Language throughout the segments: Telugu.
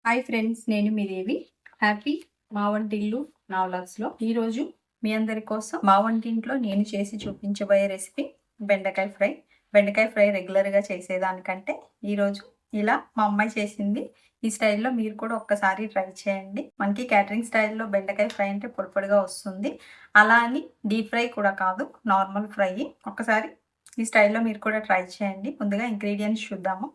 హాయ్ ఫ్రెండ్స్, నేను మీ దేవి. హ్యాపీ మా వంటిల్లు నా వ్లాగ్స్లో ఈరోజు మీ అందరి కోసం మా వంటింట్లో నేను చేసి చూపించబోయే రెసిపీ బెండకాయ ఫ్రై. బెండకాయ ఫ్రై రెగ్యులర్గా చేసేదానికంటే ఈరోజు ఇలా మా అమ్మాయి చేసింది ఈ స్టైల్లో మీరు కూడా ఒక్కసారి ట్రై చేయండి. మనకి క్యాటరింగ్ స్టైల్లో బెండకాయ ఫ్రై అంటే పొడి పొడిగా వస్తుంది. అలా అని డీప్ ఫ్రై కూడా కాదు, నార్మల్ ఫ్రై. ఒక్కసారి ఈ స్టైల్లో మీరు కూడా ట్రై చేయండి. ముందుగా ఇంగ్రీడియంట్స్ చూద్దాము.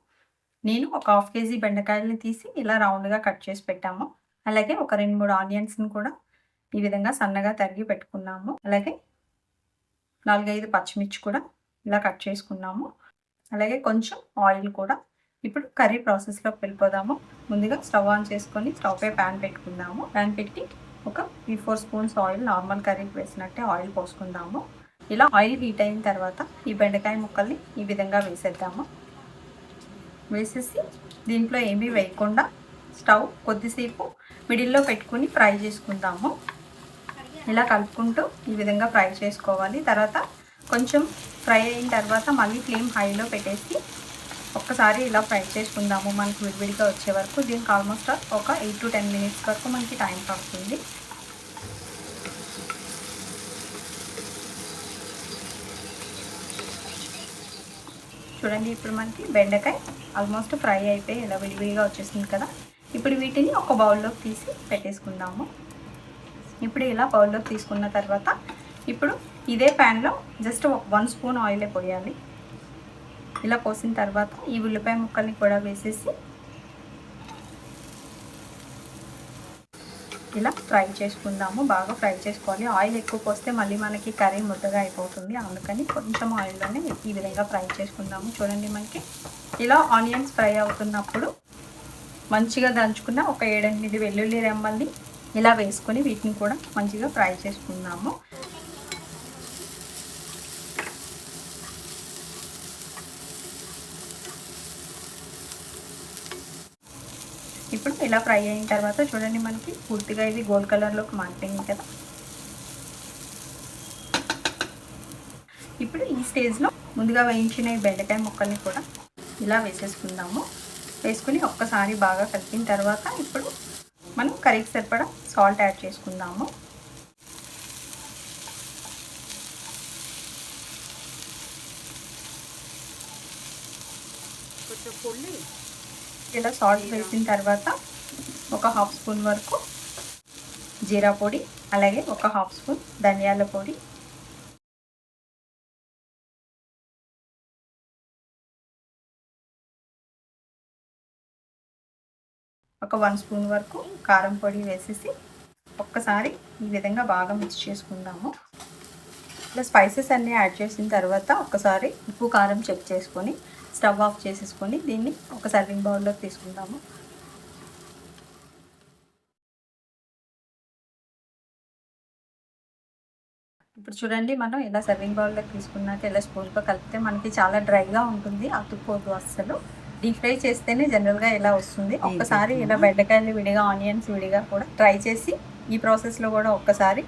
నేను ఒక 1/2 కేజీ బెండకాయలని తీసి ఇలా రౌండ్గా కట్ చేసి పెట్టాము. అలాగే ఒక 2-3 ఆనియన్స్ని కూడా ఈ విధంగా సన్నగా తరిగి పెట్టుకున్నాము. అలాగే 4-5 పచ్చిమిర్చి కూడా ఇలా కట్ చేసుకున్నాము. అలాగే కొంచెం ఆయిల్ కూడా. ఇప్పుడు కర్రీ ప్రాసెస్లోకి వెళ్ళిపోదాము. ముందుగా స్టవ్ ఆన్ చేసుకొని స్టవ్ పై ప్యాన్ పెట్టుకుందాము. ప్యాన్ పెట్టి ఒక 3-4 స్పూన్స్ ఆయిల్, నార్మల్ కర్రీకి వేసినట్టే ఆయిల్ పోసుకుందాము. ఇలా ఆయిల్ హీట్ అయిన తర్వాత ఈ బెండకాయ ముక్కల్ని ఈ విధంగా వేసేద్దాము. వేసేసి దీంట్లో ఏమీ వేయకుండా స్టవ్ కొద్దిసేపు మిడిల్లో పెట్టుకుని ఫ్రై చేసుకుందాము. ఇలా కలుపుకుంటూ ఈ విధంగా ఫ్రై చేసుకోవాలి. తర్వాత కొంచెం ఫ్రై అయిన తర్వాత మళ్ళీ ఫ్లేమ్ హైలో పెట్టేసి ఒక్కసారి ఇలా ఫ్రై చేసుకుందాము. మనకి విడివిడిగా వచ్చే వరకు. దీనికి ఆల్మోస్ట్ ఒక 8 to 10 minutes వరకు మనకి టైం పడుతుంది. చూడండి, ఇప్పుడు మనకి బెండకాయ ఆల్మోస్ట్ ఫ్రై అయిపోయి ఇలా విడివిడిగా వచ్చేసింది కదా. ఇప్పుడు వీటిని ఒక బౌల్లోకి తీసి పెట్టేసుకుందాము. ఇప్పుడు ఇలా బౌల్లోకి తీసుకున్న తర్వాత ఇప్పుడు ఇదే ప్యాన్లో జస్ట్ 1 స్పూన్ ఆయిలే పోయాలి. ఇలా పోసిన తర్వాత ఈ ఉల్లిపాయ ముక్కల్ని కూడా వేసేసి ఇలా ఫ్రై చేసుకుందాము. బాగా ఫ్రై చేసుకోవాలి. ఆయిల్ ఎక్కువ పోస్తే మళ్ళీ మనకి కర్రీ ముద్దగా అయిపోతుంది. అందుకని కొంచెం ఆయిల్లోనే ఈ విధంగా ఫ్రై చేసుకుందాము. చూడండి, మనకి ఇలా ఆనియన్స్ ఫ్రై అవుతున్నప్పుడు మంచిగా దంచుకున్న ఒక 7-8 వెల్లుల్లి రెమ్మల్ని ఇలా వేసుకొని వీటిని కూడా మంచిగా ఫ్రై చేసుకుందాము. ఇప్పుడు ఇలా ఫ్రై అయిన తర్వాత చూడండి, మనకి పూర్తిగా ఇది గోల్డ్ కలర్లోకి మారిపోయింది కదా. ఇప్పుడు ఈ స్టేజ్లో ముందుగా వేయించిన ఈ బెండకాయ ముక్కల్ని కూడా ఇలా వేసేసుకుందాము. వేసుకుని ఒక్కసారి బాగా కలిపిన తర్వాత ఇప్పుడు మనం కర్రీకి సరిపడా సాల్ట్ యాడ్ చేసుకుందాము. ఇలా సాల్ట్ వేసిన తర్వాత ఒక 1/2 స్పూన్ వరకు జీరా పొడి, అలాగే ఒక 1/2 స్పూన్ ధనియాల పొడి, ఒక 1 స్పూన్ వరకు కారం పొడి వేసేసి ఒక్కసారి ఈ విధంగా బాగా మిక్స్ చేసుకుందాము. ఇలా స్పైసెస్ అన్నీ యాడ్ చేసిన తర్వాత ఒక్కసారి ఉప్పు కారం చెక్ చేసుకొని స్టవ్ ఆఫ్ చేసేసుకొని దీన్ని ఒక సర్వింగ్ బౌల్లోకి తీసుకుందాము. ఇప్పుడు చూడండి, మనం ఇలా సర్వింగ్ బౌల్లోకి తీసుకున్నాక ఇలా స్పూన్తో కలిపితే మనకి చాలా డ్రైగా ఉంటుంది, అతుక్కోదు అస్సలు. డీప్ ఫ్రై చేస్తేనే జనరల్గా ఇలా వస్తుంది. ఒక్కసారి ఇలా బెండకాయలు విడిగా, ఆనియన్స్ విడిగా కూడా ట్రై చేసి ఈ ప్రాసెస్లో కూడా ఒక్కసారి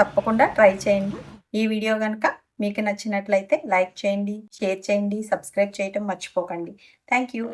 తప్పకుండా ట్రై చేయండి. ఈ వీడియో కనుక మీకు నచ్చినట్లయితే లైక్ చేయండి, షేర్ చేయండి, సబ్స్క్రైబ్ చేయటం మర్చిపోకండి. Thank you.